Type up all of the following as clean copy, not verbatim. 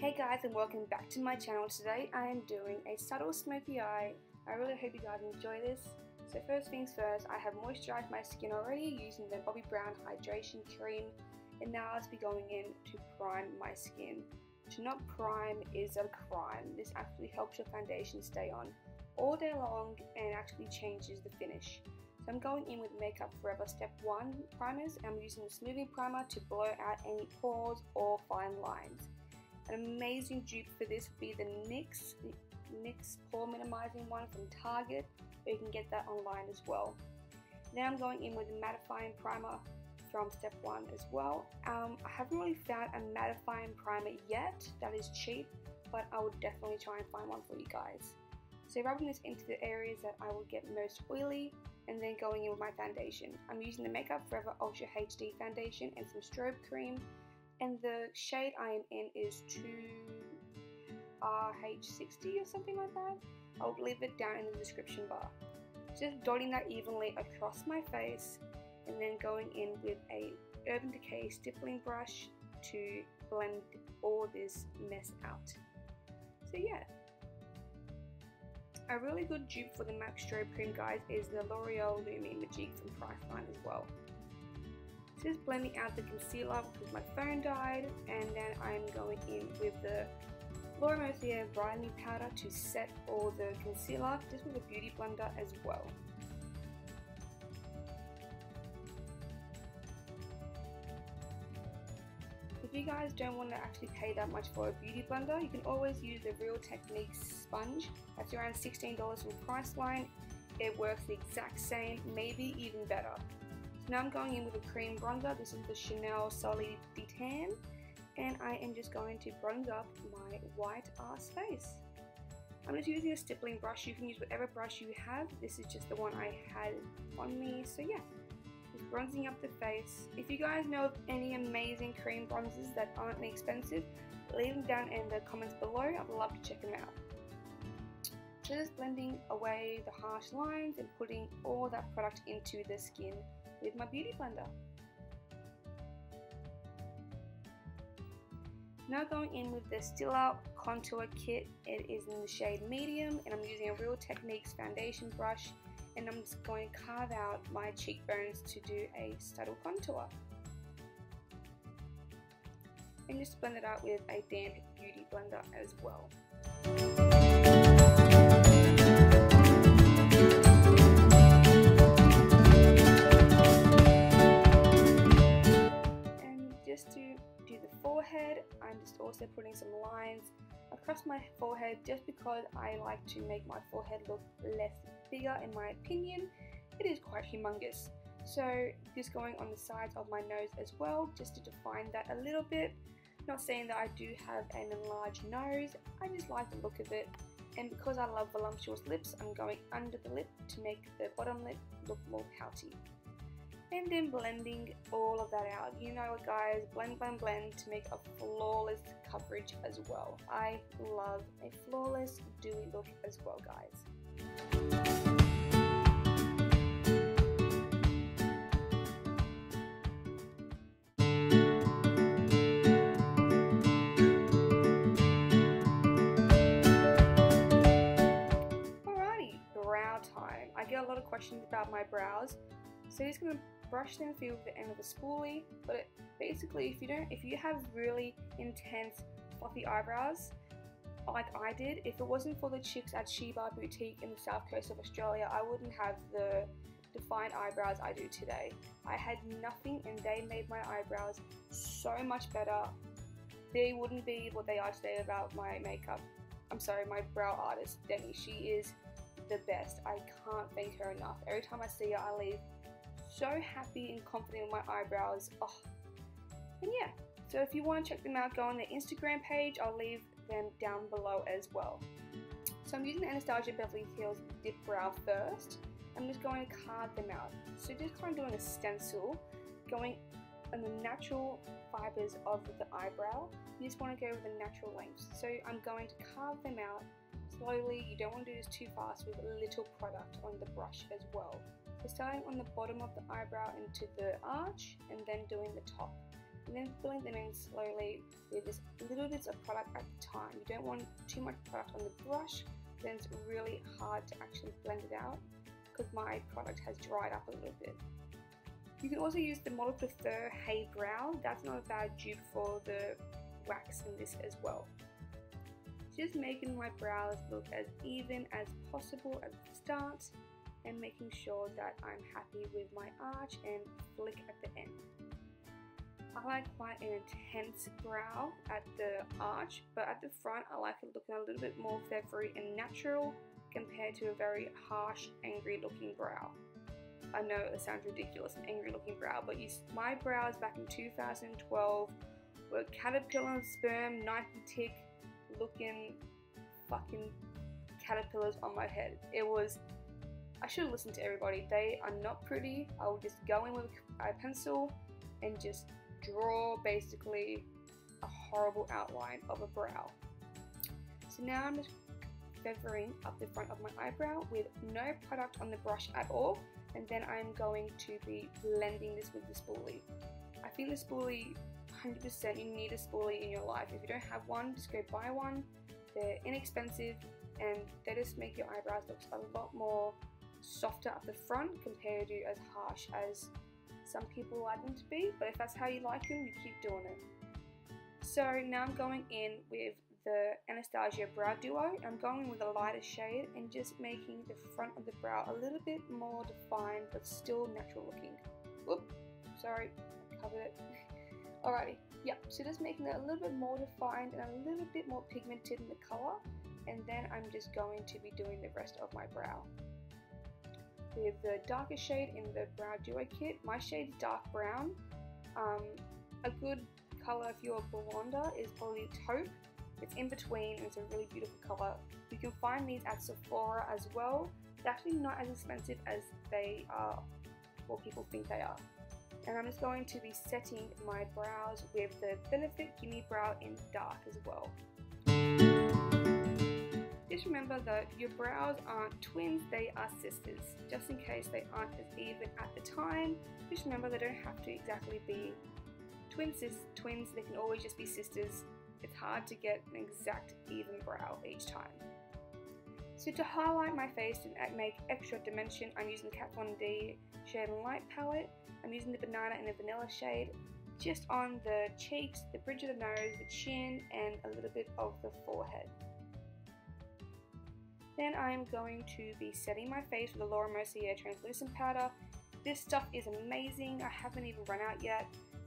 Hey guys, and welcome back to my channel. Today I am doing a subtle smoky eye. I really hope you guys enjoy this. So first things first, I have moisturized my skin already using the Bobbi Brown Hydration Cream, and now I'll be going in to prime my skin. To not prime is a crime. This actually helps your foundation stay on all day long and actually changes the finish. So I'm going in with Makeup Forever Step 1 primers, and I'm using the smoothing primer to blow out any pores or fine lines. An amazing dupe for this would be the NYX Pore Minimizing one from Target, but you can get that online as well. Then I'm going in with a mattifying primer from Step 1 as well. I haven't really found a mattifying primer yet that is cheap, but I would definitely try and find one for you guys. So rubbing this into the areas that I will get most oily, and then going in with my foundation. I'm using the Makeup Forever Ultra HD foundation and some Strobe Creme. And the shade I am in is 2RH60 or something like that. I'll leave it down in the description bar. Just dotting that evenly across my face, and then going in with a Urban Decay stippling brush to blend all this mess out. So yeah. A really good dupe for the MAC Strobe Creme, guys, is the L'Oreal Lumi Magique from Priceline as well. Just blending out the concealer because my phone died, and then I'm going in with the Mercier brightening powder to set all the concealer, just with a beauty blender as well. If you guys don't want to actually pay that much for a beauty blender, you can always use the Real Techniques sponge. That's around $16 from Priceline. It works the exact same, maybe even better. Now I'm going in with a cream bronzer. This is the Chanel Soleil Tan, and I am just going to bronze up my white ass face. I'm just using a stippling brush. You can use whatever brush you have. This is just the one I had on me, so yeah, just bronzing up the face. If you guys know of any amazing cream bronzers that aren't expensive, leave them down in the comments below. I'd love to check them out. Just blending away the harsh lines and putting all that product into the skin with my beauty blender. Now going in with the Stilla contour kit. It is in the shade medium, and I'm using a Real Techniques foundation brush, and I'm just going to carve out my cheekbones to do a subtle contour. And just blend it out with a damp beauty blender as well. Just to do the forehead, I'm just also putting some lines across my forehead, just because I like to make my forehead look less bigger. In my opinion, it is quite humongous. So just going on the sides of my nose as well, just to define that a little bit. Not saying that I do have an enlarged nose, I just like the look of it. And because I love voluptuous lips, I'm going under the lip to make the bottom lip look more pouty. And then blending all of that out. You know what, guys, blend, blend, blend to make a flawless coverage as well. I love a flawless, dewy look as well, guys. Alrighty, brow time. I get a lot of questions about my brows, so I'm just going to brush them through with the end of a spoolie. But basically, if you have really intense fluffy eyebrows like I did, if it wasn't for the chicks at Sheba Boutique in the south coast of Australia, I wouldn't have the defined eyebrows I do today. I had nothing, and they made my eyebrows so much better. They wouldn't be what they are today without my makeup. I'm sorry, my brow artist, Demi. She is the best. I can't thank her enough. Every time I see her, I leave so happy and confident with my eyebrows. Oh, and yeah, so if you want to check them out, go on their Instagram page. I'll leave them down below as well. So I'm using the Anastasia Beverly Hills Dipbrow first. I'm just going to carve them out. So just kind of doing a stencil, going on the natural fibers of the eyebrow. You just want to go with the natural lengths. So I'm going to carve them out slowly. You don't want to do this too fast, with a little product on the brush as well. So starting on the bottom of the eyebrow into the arch, and then doing the top. and then filling them in slowly with just little bits of product at a time. You don't want too much product on the brush, then it's really hard to actually blend it out because my product has dried up a little bit. You can also use the Model Prefer EYEBROW. That's not a bad dupe for the wax in this as well. Just making my brows look as even as possible at the start and making sure that I'm happy with my arch and flick at the end. I like quite an intense brow at the arch, but at the front I like it looking a little bit more feathery and natural compared to a very harsh, angry looking brow. I know it sounds ridiculous, an angry looking brow, but my brows back in 2012 were caterpillar, sperm, knife and tick looking fucking caterpillars on my head. It was, I should have listened to everybody. They are not pretty. I will just go in with a pencil and just draw basically a horrible outline of a brow. So now I'm just feathering up the front of my eyebrow with no product on the brush at all, and then I'm going to be blending this with the spoolie. I think the spoolie, 100% you need a spoolie in your life. If you don't have one, just go buy one. They're inexpensive and they just make your eyebrows look a lot more softer up the front compared to as harsh as some people like them to be, but if that's how you like them, you keep doing it. So now I'm going in with the Anastasia Brow Duo. I'm going with a lighter shade and just making the front of the brow a little bit more defined but still natural looking. Whoop, sorry, I covered it. Alrighty, yep, so just making it a little bit more defined and a little bit more pigmented in the colour, and then I'm just going to be doing the rest of my brow. With the darker shade in the Brow Duo kit, my shade is dark brown. A good colour if you're a blonder is probably taupe. It's in between and it's a really beautiful colour. You can find these at Sephora as well. They're actually not as expensive as they are, or people think they are. And I'm just going to be setting my brows with the Benefit Gimmie Brow in dark as well. Just remember that your brows aren't twins, they are sisters. Just in case they aren't as even at the time, just remember they don't have to exactly be twins, they can always just be sisters. It's hard to get an exact even brow each time. So to highlight my face and make extra dimension, I'm using the Kat Von D Shade and Light palette. I'm using the Banana in a vanilla shade just on the cheeks, the bridge of the nose, the chin, and a little bit of the forehead. Then I'm going to be setting my face with the Laura Mercier translucent powder. This stuff is amazing. I haven't even run out yet,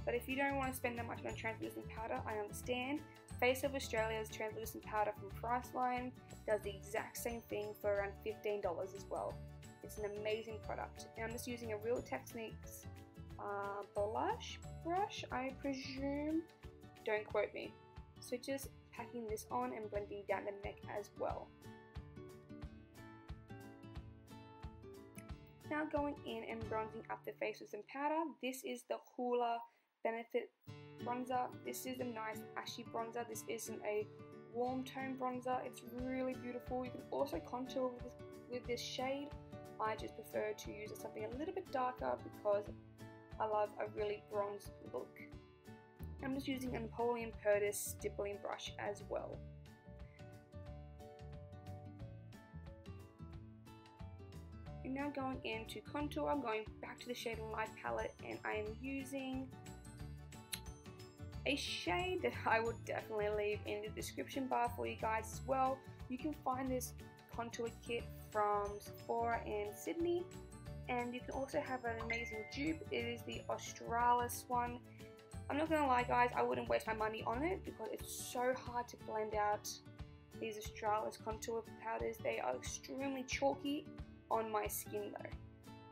but if you don't want to spend that much on translucent powder, I understand. Face of Australia's translucent powder from Priceline does the exact same thing for around $15 as well. It's an amazing product. And I'm just using a Real Techniques blush brush, I presume. Don't quote me. So just packing this on and blending down the neck as well. Now going in and bronzing up the face with some powder. This is the Hoola Benefit bronzer. This is a nice ashy bronzer. This isn't a warm tone bronzer. It's really beautiful. You can also contour with this shade. I just prefer to use something a little bit darker because I love a really bronzed look. I'm just using a Napoleon Perdis stippling brush as well. I'm now going into contour. I'm going back to the Shade and Light palette and I am using a shade that I will definitely leave in the description bar for you guys as well. You can find this contour kit from Sephora in Sydney, and you can also have an amazing dupe. It is the Australis one. I'm not gonna lie guys, I wouldn't waste my money on it because it's so hard to blend out these Australis contour powders. They are extremely chalky on my skin though.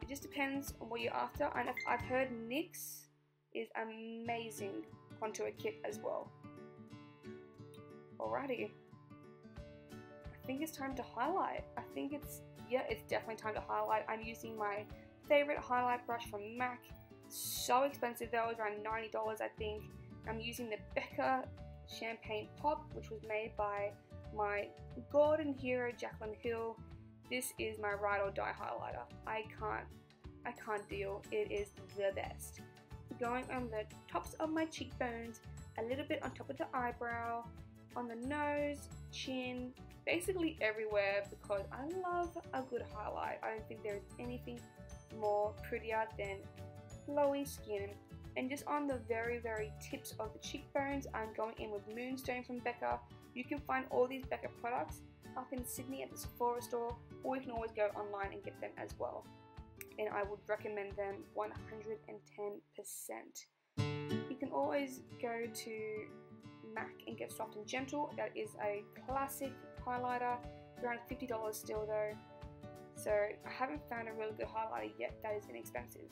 It just depends on what you're after, and I've heard NYX is amazing contour kit as well. Alrighty, I think it's time to highlight. I think it's definitely time to highlight. I'm using my favorite highlight brush from MAC. So expensive though, it was around $90 I think. I'm using the Becca Champagne Pop, which was made by my golden hero Jaclyn Hill. This is my ride or die highlighter. I can't deal. It is the best. going on the tops of my cheekbones, a little bit on top of the eyebrow, on the nose, chin, basically everywhere, because I love a good highlight. I don't think there's anything more prettier than glowy skin. And just on the very tips of the cheekbones, I'm going in with Moonstone from Becca. You can find all these Becca products up in Sydney at the Sephora store, or you can always go online and get them as well. And I would recommend them 110%. You can always go to MAC and get Soft and Gentle. That is a classic highlighter, around $50 still though. So I haven't found a really good highlighter yet that is inexpensive.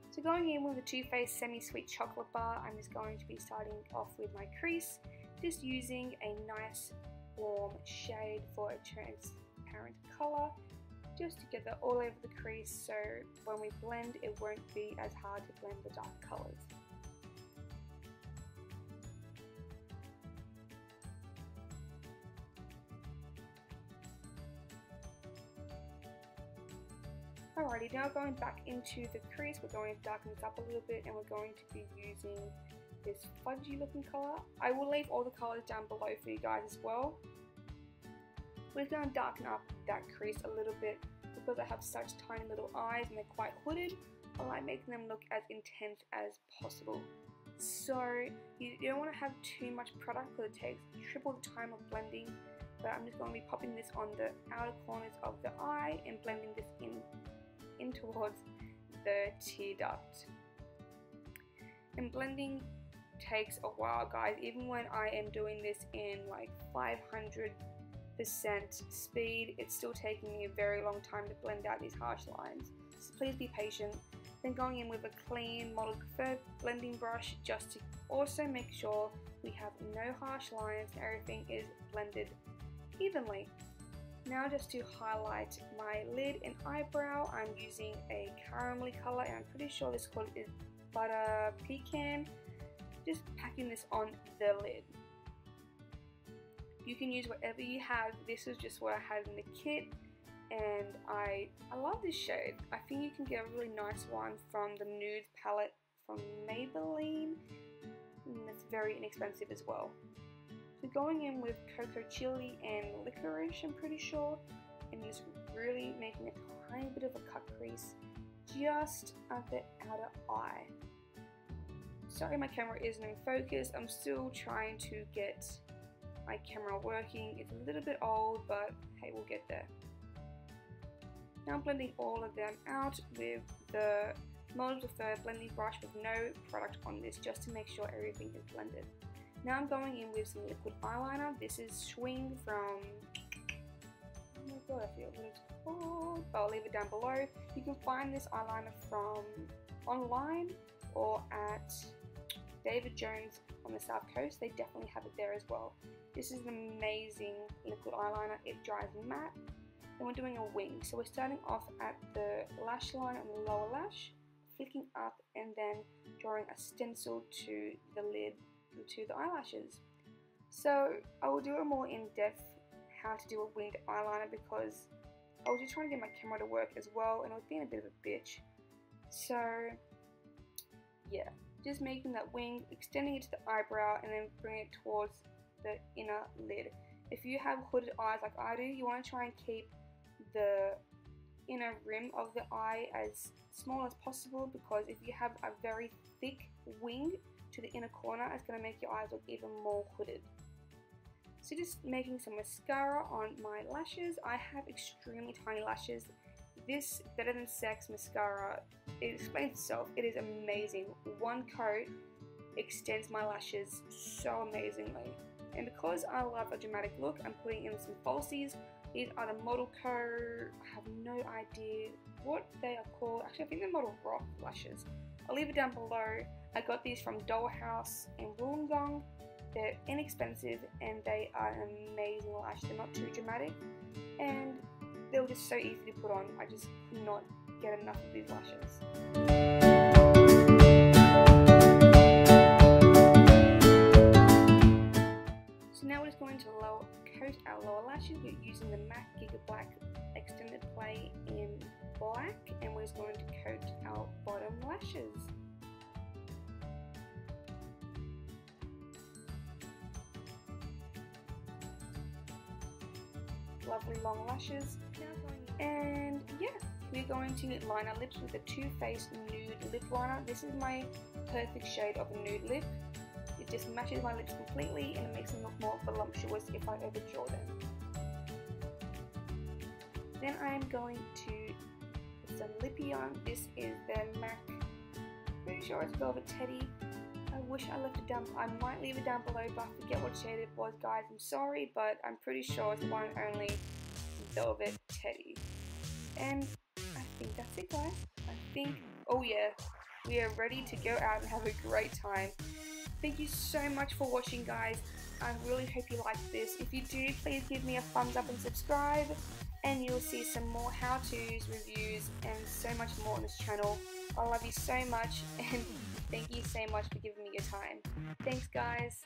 So going in with the Too Faced Semi-Sweet Chocolate Bar, I'm just going to be starting off with my crease, just using a nice warm shade for a transparent colour, just to get that all over the crease, so when we blend it won't be as hard to blend the dark colours. Alrighty, now going back into the crease, we're going to darken this up a little bit, and we're going to be using this fudgy looking colour. I will leave all the colours down below for you guys as well. We're just going to darken up that crease a little bit because I have such tiny little eyes and they're quite hooded. I like making them look as intense as possible. So you don't want to have too much product because it takes triple the time of blending. But I'm just going to be popping this on the outer corners of the eye and blending this in towards the tear duct. And blending takes a while, guys. Even when I am doing this in like 500% speed, it's still taking me a very long time to blend out these harsh lines. So please be patient. Then going in with a clean model preferred blending brush, just to also make sure we have no harsh lines and everything is blended evenly. Now just to highlight my lid and eyebrow, I'm using a caramelly colour, and I'm pretty sure this colour is Butter Pecan. Just packing this on the lid. You can use whatever you have. This is just what I had in the kit, and I love this shade. I think you can get a really nice one from the nude palette from Maybelline, and it's very inexpensive as well. So going in with cocoa chili and licorice, I'm pretty sure, and just really making a tiny bit of a cut crease just at the outer eye. Sorry, my camera isn't in focus. I'm still trying to get my camera working. It's a little bit old, but hey, we'll get there. Now I'm blending all of them out with the Model Preferred blending brush with no product on this, just to make sure everything is blended. Now I'm going in with some liquid eyeliner. This is Swing from, oh my god, I forget what it's called, but I'll leave it down below. You can find this eyeliner from online or at David Jones on the South Coast. They definitely have it there as well. This is an amazing liquid eyeliner. It dries matte. Then we're doing a wing. So we're starting off at the lash line on the lower lash, flicking up and then drawing a stencil to the lid, to the eyelashes. So I will do a more in-depth how to do a winged eyeliner, because I was just trying to get my camera to work as well, and I was being a bit of a bitch. So yeah, just making that wing, extending it to the eyebrow, and then bring it towards the inner lid. If you have hooded eyes like I do, you want to try and keep the inner rim of the eye as small as possible, because if you have a very thick wing to the inner corner, it's going to make your eyes look even more hooded. So just making some mascara on my lashes. I have extremely tiny lashes. This Better Than Sex mascara, it explains itself. It is amazing. One coat extends my lashes so amazingly. And because I love a dramatic look, I'm putting in some falsies. These are the Model Co. I have no idea what they are called. Actually, I think they're Model Rock lashes. I'll leave it down below. I got these from Dollhouse in Wollongong. They're inexpensive and they are an amazing lash. They're not too dramatic and they were just so easy to put on. I just could not get enough of these lashes. So now we're just going to coat our lower lashes. We're using the MAC Giga Black Extended Play in black, and we're just going to coat our bottom lashes. lovely long lashes. And yeah, we're going to line our lips with the Too Faced Nude Lip Liner. This is my perfect shade of a nude lip. It just matches my lips completely and it makes them look more voluptuous if I overdraw them. Then I'm going to put some lippy on. This is the MAC, pretty sure it's Velvet Teddy. I wish I left it down, I might leave it down below, but I forget what shade it was, guys. I'm sorry, but I'm pretty sure it's one and only Velvet Teddy. And I think that's it, guys. I think, oh yeah, we are ready to go out and have a great time. Thank you so much for watching, guys. I really hope you liked this. If you do, please give me a thumbs up and subscribe, and you'll see some more how-tos, reviews, and so much more on this channel. I love you so much, and thank you so much for giving me your time. Thanks, guys.